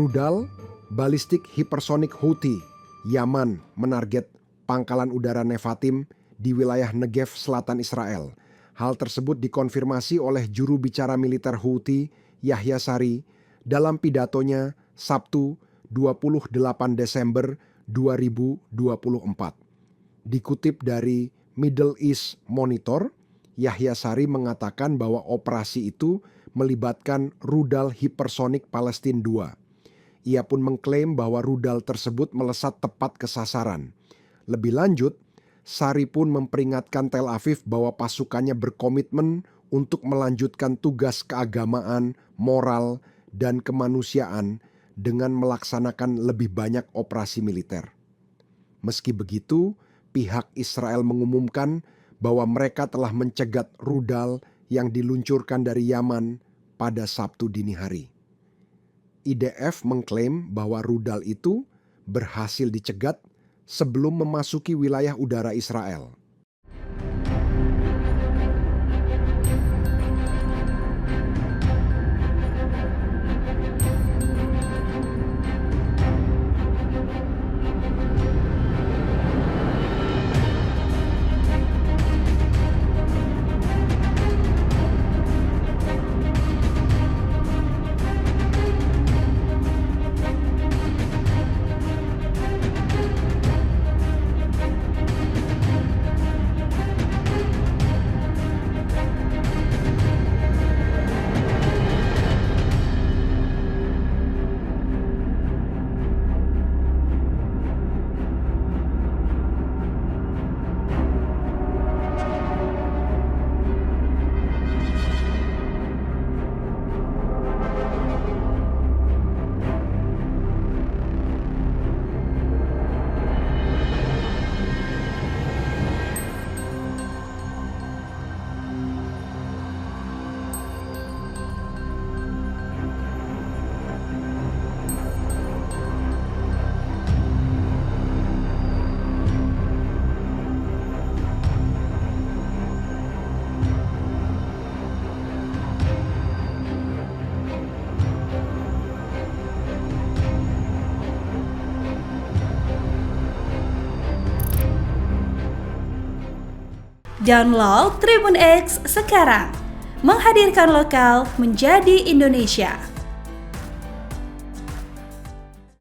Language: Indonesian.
Rudal balistik hipersonik Houthi, Yaman menarget pangkalan udara Nevatim di wilayah Negev selatan Israel. Hal tersebut dikonfirmasi oleh juru bicara militer Houthi, Yahya Sari, dalam pidatonya Sabtu 28 Desember 2024. Dikutip dari Middle East Monitor, Yahya Sari mengatakan bahwa operasi itu melibatkan rudal hipersonik Palestina II. Ia pun mengklaim bahwa rudal tersebut melesat tepat ke sasaran. Lebih lanjut, Sari pun memperingatkan Tel Aviv bahwa pasukannya berkomitmen untuk melanjutkan tugas keagamaan, moral, dan kemanusiaan dengan melaksanakan lebih banyak operasi militer. Meski begitu, pihak Israel mengumumkan bahwa mereka telah mencegat rudal yang diluncurkan dari Yaman pada Sabtu dini hari. IDF mengklaim bahwa rudal itu berhasil dicegat sebelum memasuki wilayah udara Israel. Download Tribun X sekarang, menghadirkan lokal menjadi Indonesia.